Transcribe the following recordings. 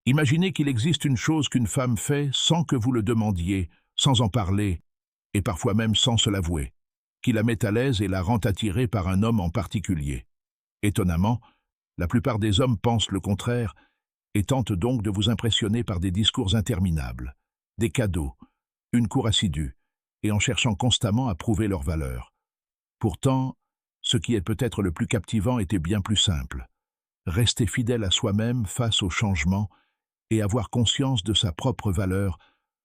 Imaginez qu'il existe une chose qu'une femme fait sans que vous le demandiez, sans en parler, et parfois même sans se l'avouer, qui la met à l'aise et la rend attirée par un homme en particulier. Étonnamment, la plupart des hommes pensent le contraire et tentent donc de vous impressionner par des discours interminables, des cadeaux, une cour assidue, et en cherchant constamment à prouver leur valeur. Pourtant, ce qui est peut-être le plus captivant était bien plus simple. Rester fidèle à soi-même face au changement et avoir conscience de sa propre valeur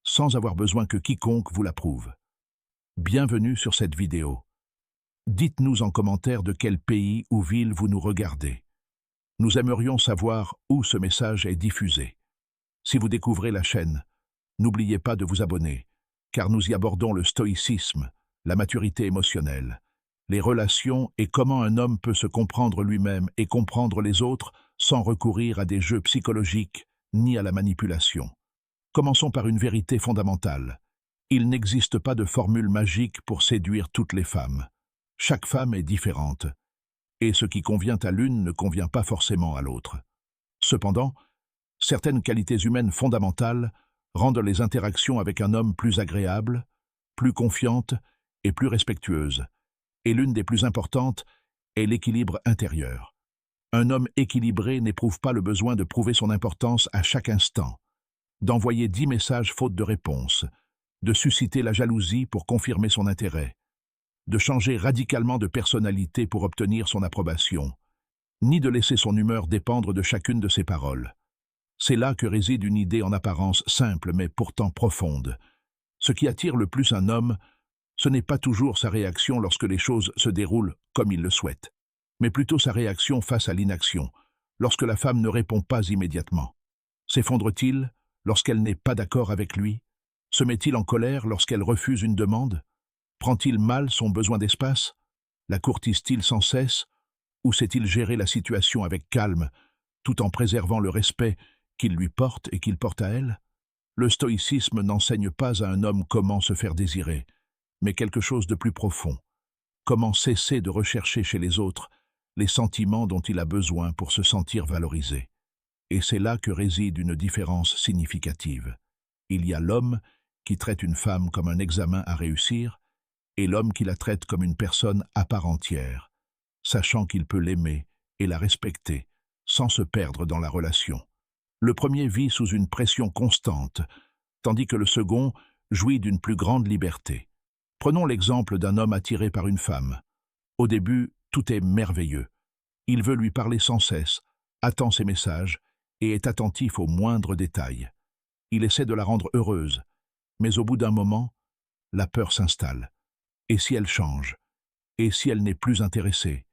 sans avoir besoin que quiconque vous l'approuve. Bienvenue sur cette vidéo. Dites-nous en commentaire de quel pays ou ville vous nous regardez. Nous aimerions savoir où ce message est diffusé. Si vous découvrez la chaîne, n'oubliez pas de vous abonner, car nous y abordons le stoïcisme, la maturité émotionnelle, les relations et comment un homme peut se comprendre lui-même et comprendre les autres sans recourir à des jeux psychologiques ni à la manipulation. Commençons par une vérité fondamentale. Il n'existe pas de formule magique pour séduire toutes les femmes. Chaque femme est différente, et ce qui convient à l'une ne convient pas forcément à l'autre. Cependant, certaines qualités humaines fondamentales rendent les interactions avec un homme plus agréables, plus confiantes et plus respectueuses. Et l'une des plus importantes est l'équilibre intérieur. Un homme équilibré n'éprouve pas le besoin de prouver son importance à chaque instant, d'envoyer 10 messages faute de réponse, de susciter la jalousie pour confirmer son intérêt, de changer radicalement de personnalité pour obtenir son approbation, ni de laisser son humeur dépendre de chacune de ses paroles. C'est là que réside une idée en apparence simple mais pourtant profonde. Ce qui attire le plus un homme, ce n'est pas toujours sa réaction lorsque les choses se déroulent comme il le souhaite, mais plutôt sa réaction face à l'inaction, lorsque la femme ne répond pas immédiatement. S'effondre-t-il lorsqu'elle n'est pas d'accord avec lui? Se met-il en colère lorsqu'elle refuse une demande? Prend-il mal son besoin d'espace? La courtise-t-il sans cesse? Ou sait-il gérer la situation avec calme, tout en préservant le respect qu'il lui porte et qu'il porte à elle? Le stoïcisme n'enseigne pas à un homme comment se faire désirer, mais quelque chose de plus profond. Comment cesser de rechercher chez les autres les sentiments dont il a besoin pour se sentir valorisé. Et c'est là que réside une différence significative. Il y a l'homme qui traite une femme comme un examen à réussir, et l'homme qui la traite comme une personne à part entière, sachant qu'il peut l'aimer et la respecter, sans se perdre dans la relation. Le premier vit sous une pression constante, tandis que le second jouit d'une plus grande liberté. Prenons l'exemple d'un homme attiré par une femme. Au début, tout est merveilleux. Il veut lui parler sans cesse, attend ses messages et est attentif aux moindres détails. Il essaie de la rendre heureuse, mais au bout d'un moment, la peur s'installe. Et si elle change? Et si elle n'est plus intéressée?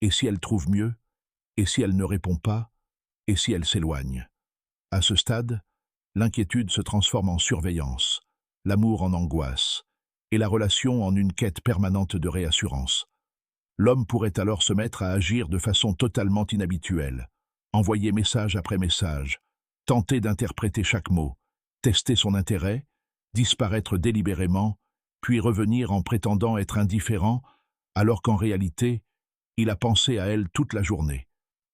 Et si elle trouve mieux? Et si elle ne répond pas? Et si elle s'éloigne? À ce stade, l'inquiétude se transforme en surveillance, l'amour en angoisse, et la relation en une quête permanente de réassurance. L'homme pourrait alors se mettre à agir de façon totalement inhabituelle, envoyer message après message, tenter d'interpréter chaque mot, tester son intérêt, disparaître délibérément, puis revenir en prétendant être indifférent, alors qu'en réalité, il a pensé à elle toute la journée.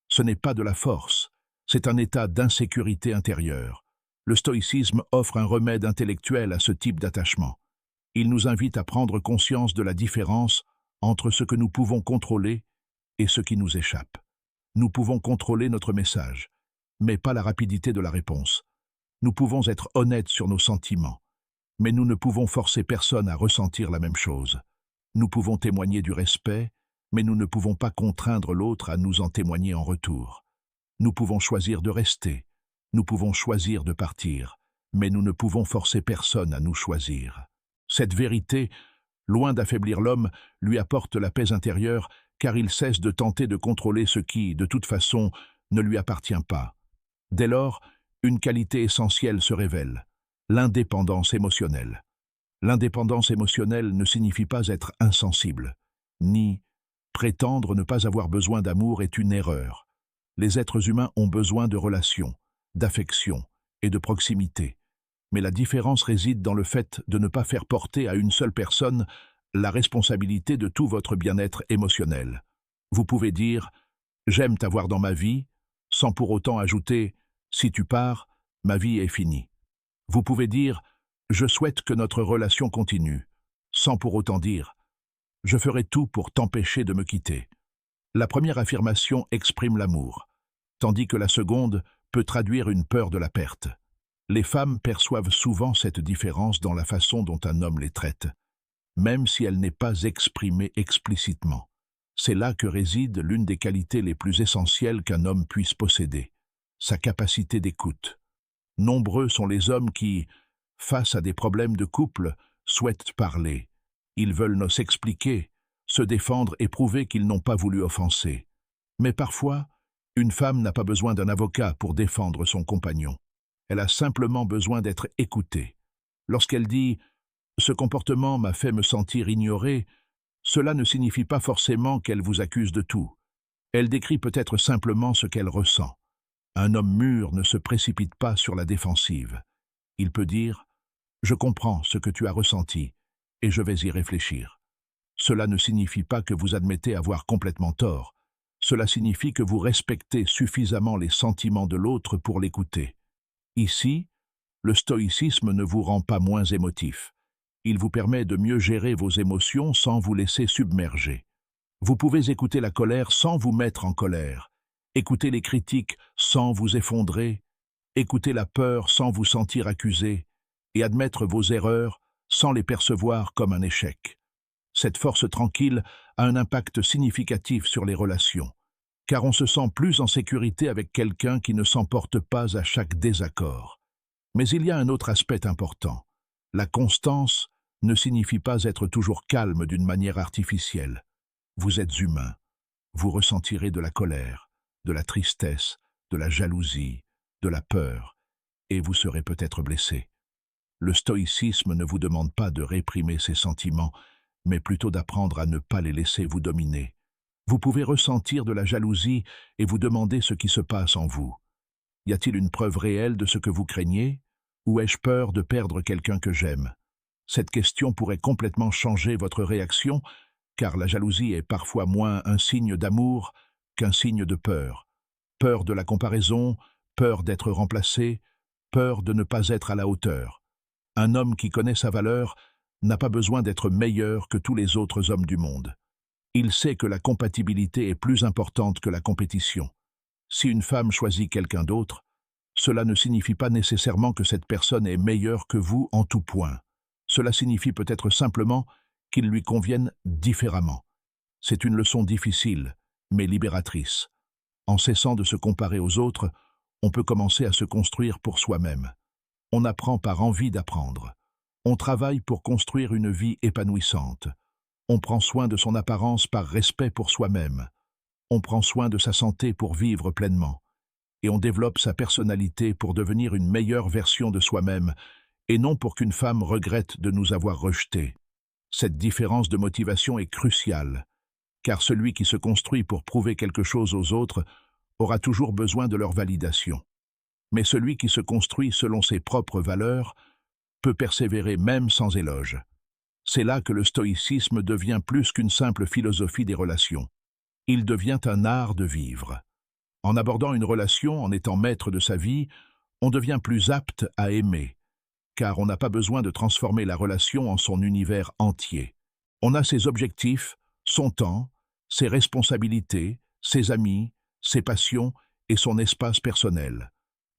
Ce n'est pas de la force, c'est un état d'insécurité intérieure. Le stoïcisme offre un remède intellectuel à ce type d'attachement. Il nous invite à prendre conscience de la différence entre ce que nous pouvons contrôler et ce qui nous échappe. Nous pouvons contrôler notre message, mais pas la rapidité de la réponse. Nous pouvons être honnêtes sur nos sentiments, mais nous ne pouvons forcer personne à ressentir la même chose. Nous pouvons témoigner du respect, mais nous ne pouvons pas contraindre l'autre à nous en témoigner en retour. Nous pouvons choisir de rester, nous pouvons choisir de partir, mais nous ne pouvons forcer personne à nous choisir. Cette vérité, loin d'affaiblir l'homme, lui apporte la paix intérieure, car il cesse de tenter de contrôler ce qui, de toute façon, ne lui appartient pas. Dès lors, une qualité essentielle se révèle, l'indépendance émotionnelle. L'indépendance émotionnelle ne signifie pas être insensible, ni prétendre ne pas avoir besoin d'amour est une erreur. Les êtres humains ont besoin de relations, d'affection et de proximité. Mais la différence réside dans le fait de ne pas faire porter à une seule personne la responsabilité de tout votre bien-être émotionnel. Vous pouvez dire « j'aime t'avoir dans ma vie » sans pour autant ajouter « si tu pars, ma vie est finie. Vous pouvez dire « je souhaite que notre relation continue », sans pour autant dire « je ferai tout pour t'empêcher de me quitter ». La première affirmation exprime l'amour, tandis que la seconde peut traduire une peur de la perte. Les femmes perçoivent souvent cette différence dans la façon dont un homme les traite, même si elle n'est pas exprimée explicitement. C'est là que réside l'une des qualités les plus essentielles qu'un homme puisse posséder, sa capacité d'écoute. Nombreux sont les hommes qui, face à des problèmes de couple, souhaitent parler. Ils veulent nous s'expliquer, se défendre et prouver qu'ils n'ont pas voulu offenser. Mais parfois, une femme n'a pas besoin d'un avocat pour défendre son compagnon. Elle a simplement besoin d'être écoutée. Lorsqu'elle dit « ce comportement m'a fait me sentir ignorée », cela ne signifie pas forcément qu'elle vous accuse de tout. Elle décrit peut-être simplement ce qu'elle ressent. Un homme mûr ne se précipite pas sur la défensive. Il peut dire « je comprends ce que tu as ressenti et je vais y réfléchir ». Cela ne signifie pas que vous admettez avoir complètement tort. Cela signifie que vous respectez suffisamment les sentiments de l'autre pour l'écouter. Ici, le stoïcisme ne vous rend pas moins émotif. Il vous permet de mieux gérer vos émotions sans vous laisser submerger. Vous pouvez écouter la colère sans vous mettre en colère, écouter les critiques sans vous effondrer, écouter la peur sans vous sentir accusé, et admettre vos erreurs sans les percevoir comme un échec. Cette force tranquille a un impact significatif sur les relations, car on se sent plus en sécurité avec quelqu'un qui ne s'emporte pas à chaque désaccord. Mais il y a un autre aspect important. La constance ne signifie pas être toujours calme d'une manière artificielle. Vous êtes humain. Vous ressentirez de la colère, de la tristesse, de la jalousie, de la peur, et vous serez peut-être blessé. Le stoïcisme ne vous demande pas de réprimer ces sentiments, mais plutôt d'apprendre à ne pas les laisser vous dominer. Vous pouvez ressentir de la jalousie et vous demander ce qui se passe en vous. Y a-t-il une preuve réelle de ce que vous craignez? Ou ai-je peur de perdre quelqu'un que j'aime? Cette question pourrait complètement changer votre réaction, car la jalousie est parfois moins un signe d'amour qu'un signe de peur. Peur de la comparaison, peur d'être remplacé, peur de ne pas être à la hauteur. Un homme qui connaît sa valeur n'a pas besoin d'être meilleur que tous les autres hommes du monde. Il sait que la compatibilité est plus importante que la compétition. Si une femme choisit quelqu'un d'autre, cela ne signifie pas nécessairement que cette personne est meilleure que vous en tout point. Cela signifie peut-être simplement qu'il lui convienne différemment. C'est une leçon difficile, mais libératrice. En cessant de se comparer aux autres, on peut commencer à se construire pour soi-même. On apprend par envie d'apprendre. On travaille pour construire une vie épanouissante. On prend soin de son apparence par respect pour soi-même. On prend soin de sa santé pour vivre pleinement. Et on développe sa personnalité pour devenir une meilleure version de soi-même, et non pour qu'une femme regrette de nous avoir rejetés. Cette différence de motivation est cruciale, car celui qui se construit pour prouver quelque chose aux autres aura toujours besoin de leur validation. Mais celui qui se construit selon ses propres valeurs peut persévérer même sans éloge. C'est là que le stoïcisme devient plus qu'une simple philosophie des relations. Il devient un art de vivre. En abordant une relation, en étant maître de sa vie, on devient plus apte à aimer, car on n'a pas besoin de transformer la relation en son univers entier. On a ses objectifs, son temps, ses responsabilités, ses amis, ses passions et son espace personnel.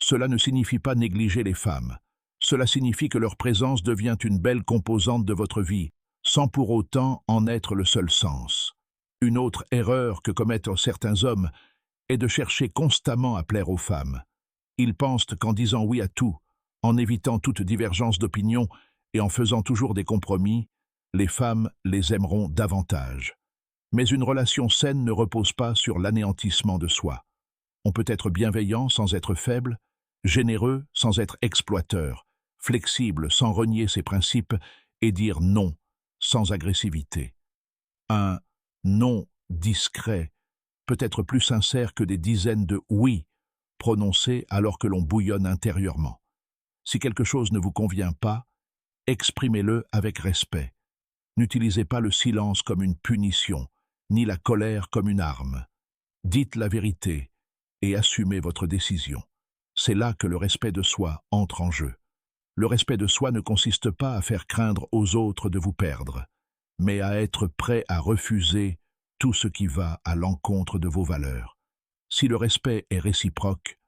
Cela ne signifie pas négliger les femmes. Cela signifie que leur présence devient une belle composante de votre vie, sans pour autant en être le seul sens. Une autre erreur que commettent certains hommes est de chercher constamment à plaire aux femmes. Ils pensent qu'en disant oui à tout, en évitant toute divergence d'opinion et en faisant toujours des compromis, les femmes les aimeront davantage. Mais une relation saine ne repose pas sur l'anéantissement de soi. On peut être bienveillant sans être faible, généreux sans être exploiteur, flexible sans renier ses principes et dire non sans agressivité. Un non discret peut être plus sincère que des dizaines de oui prononcés alors que l'on bouillonne intérieurement. Si quelque chose ne vous convient pas, exprimez-le avec respect. N'utilisez pas le silence comme une punition, ni la colère comme une arme. Dites la vérité et assumez votre décision. C'est là que le respect de soi entre en jeu. Le respect de soi ne consiste pas à faire craindre aux autres de vous perdre, mais à être prêt à refuser tout ce qui va à l'encontre de vos valeurs. Si le respect est réciproque,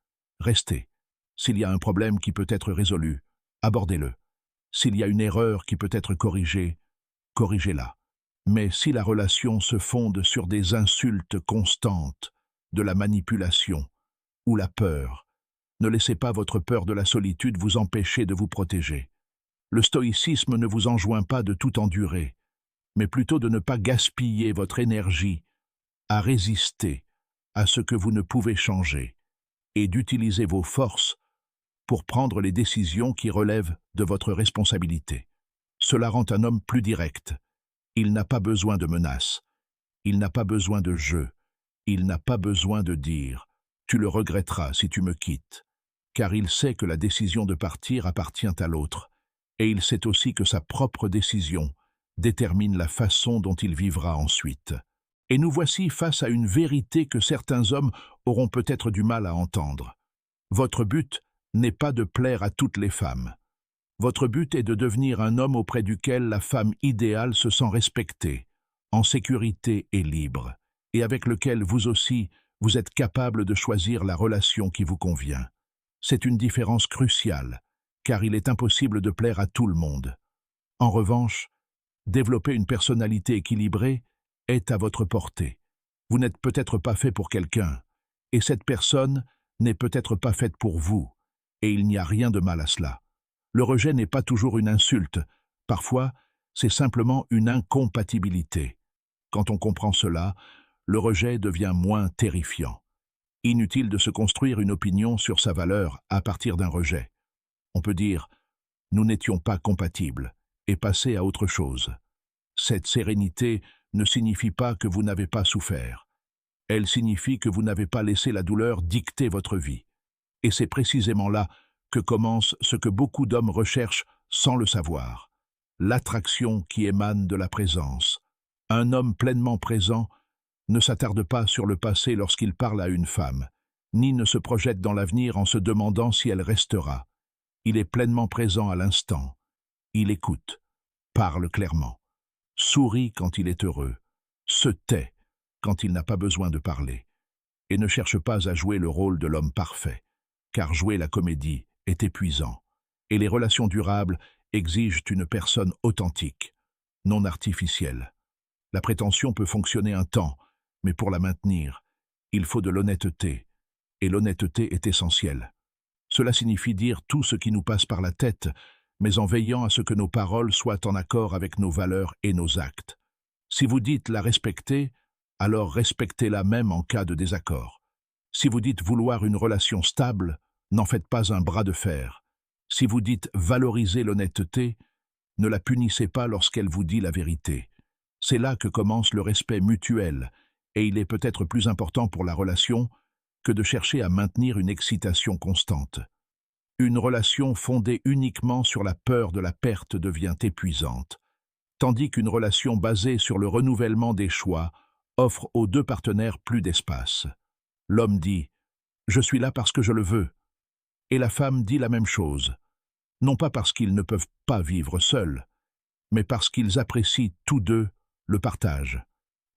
restez. S'il y a un problème qui peut être résolu, abordez-le. S'il y a une erreur qui peut être corrigée, corrigez-la. Mais si la relation se fonde sur des insultes constantes, de la manipulation ou la peur, ne laissez pas votre peur de la solitude vous empêcher de vous protéger. Le stoïcisme ne vous enjoint pas de tout endurer, mais plutôt de ne pas gaspiller votre énergie à résister à ce que vous ne pouvez changer et d'utiliser vos forces pour prendre les décisions qui relèvent de votre responsabilité. Cela rend un homme plus direct. Il n'a pas besoin de menaces. Il n'a pas besoin de jeux. Il n'a pas besoin de dire « tu le regretteras si tu me quittes », car il sait que la décision de partir appartient à l'autre, et il sait aussi que sa propre décision détermine la façon dont il vivra ensuite. Et nous voici face à une vérité que certains hommes auront peut-être du mal à entendre. Votre but n'est pas de plaire à toutes les femmes. Votre but est de devenir un homme auprès duquel la femme idéale se sent respectée, en sécurité et libre, et avec lequel vous aussi, vous êtes capable de choisir la relation qui vous convient. C'est une différence cruciale, car il est impossible de plaire à tout le monde. En revanche, développer une personnalité équilibrée est à votre portée. Vous n'êtes peut-être pas fait pour quelqu'un, et cette personne n'est peut-être pas faite pour vous, et il n'y a rien de mal à cela. Le rejet n'est pas toujours une insulte, parfois c'est simplement une incompatibilité. Quand on comprend cela, le rejet devient moins terrifiant. Inutile de se construire une opinion sur sa valeur à partir d'un rejet. On peut dire « nous n'étions pas compatibles » et passer à autre chose. Cette sérénité ne signifie pas que vous n'avez pas souffert. Elle signifie que vous n'avez pas laissé la douleur dicter votre vie. Et c'est précisément là que commence ce que beaucoup d'hommes recherchent sans le savoir. L'attraction qui émane de la présence. Un homme pleinement présent ne s'attarde pas sur le passé lorsqu'il parle à une femme, ni ne se projette dans l'avenir en se demandant si elle restera. Il est pleinement présent à l'instant. Il écoute, parle clairement, sourit quand il est heureux, se tait quand il n'a pas besoin de parler, et ne cherche pas à jouer le rôle de l'homme parfait, car jouer la comédie est épuisant, et les relations durables exigent une personne authentique, non artificielle. La prétention peut fonctionner un temps, mais pour la maintenir, il faut de l'honnêteté, et l'honnêteté est essentielle. Cela signifie dire tout ce qui nous passe par la tête, mais en veillant à ce que nos paroles soient en accord avec nos valeurs et nos actes. Si vous dites la respecter, alors respectez-la même en cas de désaccord. Si vous dites vouloir une relation stable, n'en faites pas un bras de fer. Si vous dites valoriser l'honnêteté, ne la punissez pas lorsqu'elle vous dit la vérité. C'est là que commence le respect mutuel, et il est peut-être plus important pour la relation que de chercher à maintenir une excitation constante. Une relation fondée uniquement sur la peur de la perte devient épuisante, tandis qu'une relation basée sur le renouvellement des choix offre aux deux partenaires plus d'espace. L'homme dit « Je suis là parce que je le veux », et la femme dit la même chose, non pas parce qu'ils ne peuvent pas vivre seuls, mais parce qu'ils apprécient tous deux le partage.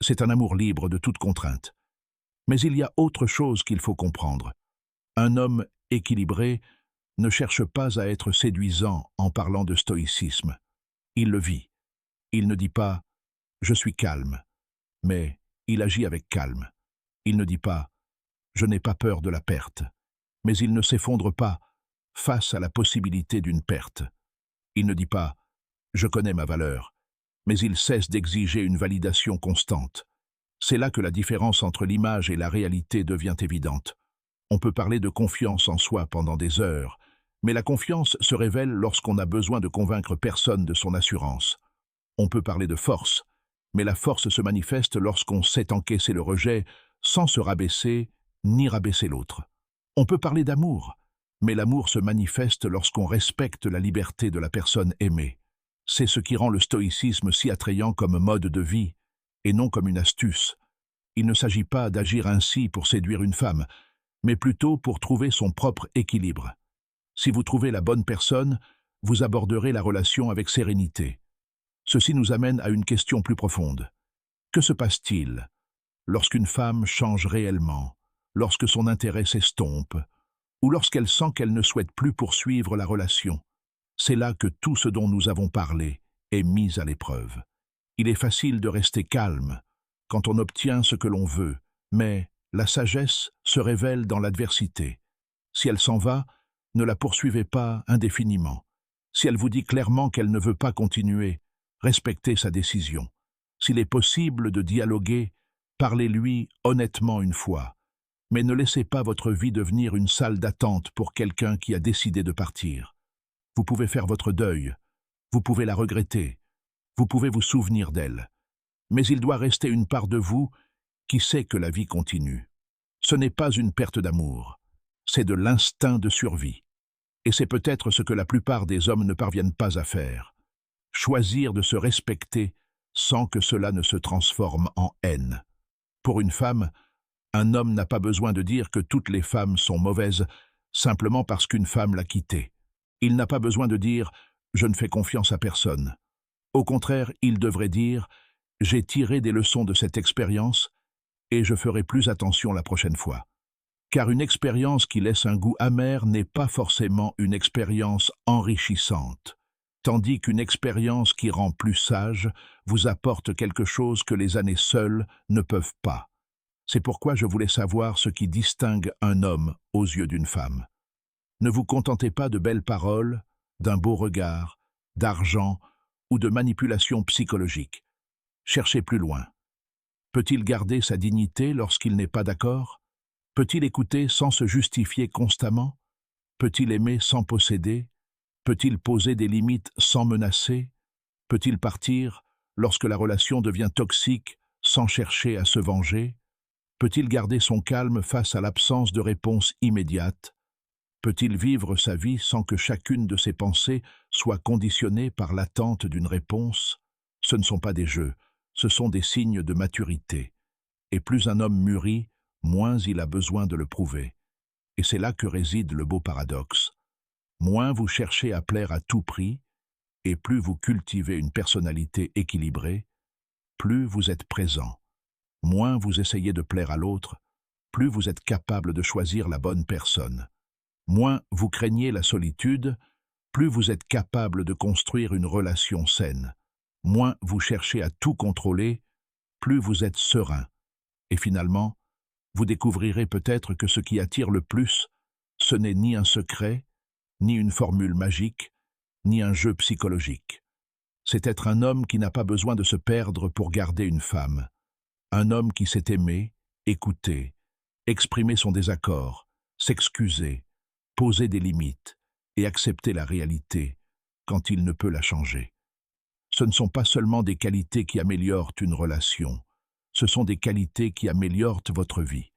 C'est un amour libre de toute contrainte. Mais il y a autre chose qu'il faut comprendre. Un homme équilibré ne cherche pas à être séduisant en parlant de stoïcisme. Il le vit. Il ne dit pas « je suis calme », mais il agit avec calme. Il ne dit pas « je n'ai pas peur de la perte », mais il ne s'effondre pas face à la possibilité d'une perte. Il ne dit pas « je connais ma valeur », mais il cesse d'exiger une validation constante. C'est là que la différence entre l'image et la réalité devient évidente. On peut parler de confiance en soi pendant des heures, mais la confiance se révèle lorsqu'on a besoin de convaincre personne de son assurance. On peut parler de force, mais la force se manifeste lorsqu'on sait encaisser le rejet sans se rabaisser ni rabaisser l'autre. On peut parler d'amour, mais l'amour se manifeste lorsqu'on respecte la liberté de la personne aimée. C'est ce qui rend le stoïcisme si attrayant comme mode de vie, et non comme une astuce. Il ne s'agit pas d'agir ainsi pour séduire une femme, mais plutôt pour trouver son propre équilibre. Si vous trouvez la bonne personne, vous aborderez la relation avec sérénité. Ceci nous amène à une question plus profonde. Que se passe-t-il lorsqu'une femme change réellement, lorsque son intérêt s'estompe, ou lorsqu'elle sent qu'elle ne souhaite plus poursuivre la relation? C'est là que tout ce dont nous avons parlé est mis à l'épreuve. Il est facile de rester calme quand on obtient ce que l'on veut, mais la sagesse se révèle dans l'adversité. Si elle s'en va, ne la poursuivez pas indéfiniment. Si elle vous dit clairement qu'elle ne veut pas continuer, respectez sa décision. S'il est possible de dialoguer, parlez-lui honnêtement une fois, mais ne laissez pas votre vie devenir une salle d'attente pour quelqu'un qui a décidé de partir. Vous pouvez faire votre deuil, vous pouvez la regretter, vous pouvez vous souvenir d'elle, mais il doit rester une part de vous qui sait que la vie continue. Ce n'est pas une perte d'amour, c'est de l'instinct de survie. Et c'est peut-être ce que la plupart des hommes ne parviennent pas à faire. Choisir de se respecter sans que cela ne se transforme en haine. Pour une femme, un homme n'a pas besoin de dire que toutes les femmes sont mauvaises simplement parce qu'une femme l'a quitté. Il n'a pas besoin de dire « je ne fais confiance à personne ». Au contraire, il devrait dire « j'ai tiré des leçons de cette expérience et je ferai plus attention la prochaine fois ». Car une expérience qui laisse un goût amer n'est pas forcément une expérience enrichissante, tandis qu'une expérience qui rend plus sage vous apporte quelque chose que les années seules ne peuvent pas. C'est pourquoi je voulais savoir ce qui distingue un homme aux yeux d'une femme. Ne vous contentez pas de belles paroles, d'un beau regard, d'argent ou de manipulation psychologique. Cherchez plus loin. Peut-il garder sa dignité lorsqu'il n'est pas d'accord ? Peut-il écouter sans se justifier constamment? Peut-il aimer sans posséder? Peut-il poser des limites sans menacer? Peut-il partir lorsque la relation devient toxique sans chercher à se venger? Peut-il garder son calme face à l'absence de réponse immédiate? Peut-il vivre sa vie sans que chacune de ses pensées soit conditionnée par l'attente d'une réponse? Ce ne sont pas des jeux, ce sont des signes de maturité. Et plus un homme mûrit, moins il a besoin de le prouver. Et c'est là que réside le beau paradoxe. Moins vous cherchez à plaire à tout prix, et plus vous cultivez une personnalité équilibrée, plus vous êtes présent. Moins vous essayez de plaire à l'autre, plus vous êtes capable de choisir la bonne personne. Moins vous craignez la solitude, plus vous êtes capable de construire une relation saine. Moins vous cherchez à tout contrôler, plus vous êtes serein. Et finalement, vous découvrirez peut-être que ce qui attire le plus, ce n'est ni un secret, ni une formule magique, ni un jeu psychologique. C'est être un homme qui n'a pas besoin de se perdre pour garder une femme. Un homme qui sait aimer, écouter, exprimer son désaccord, s'excuser, poser des limites et accepter la réalité quand il ne peut la changer. Ce ne sont pas seulement des qualités qui améliorent une relation, ce sont des qualités qui améliorent votre vie.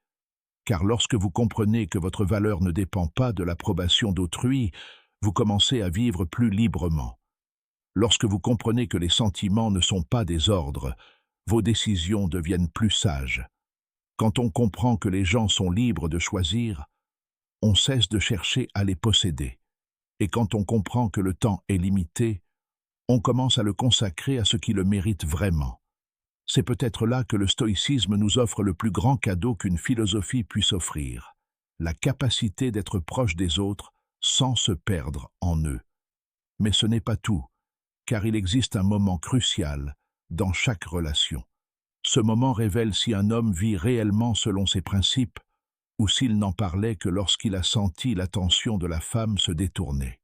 Car lorsque vous comprenez que votre valeur ne dépend pas de l'approbation d'autrui, vous commencez à vivre plus librement. Lorsque vous comprenez que les sentiments ne sont pas des ordres, vos décisions deviennent plus sages. Quand on comprend que les gens sont libres de choisir, on cesse de chercher à les posséder. Et quand on comprend que le temps est limité, on commence à le consacrer à ce qui le mérite vraiment. C'est peut-être là que le stoïcisme nous offre le plus grand cadeau qu'une philosophie puisse offrir, la capacité d'être proche des autres sans se perdre en eux. Mais ce n'est pas tout, car il existe un moment crucial dans chaque relation. Ce moment révèle si un homme vit réellement selon ses principes ou s'il n'en parlait que lorsqu'il a senti l'attention de la femme se détourner.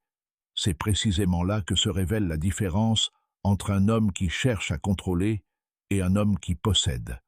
C'est précisément là que se révèle la différence entre un homme qui cherche à contrôler et un homme qui possède.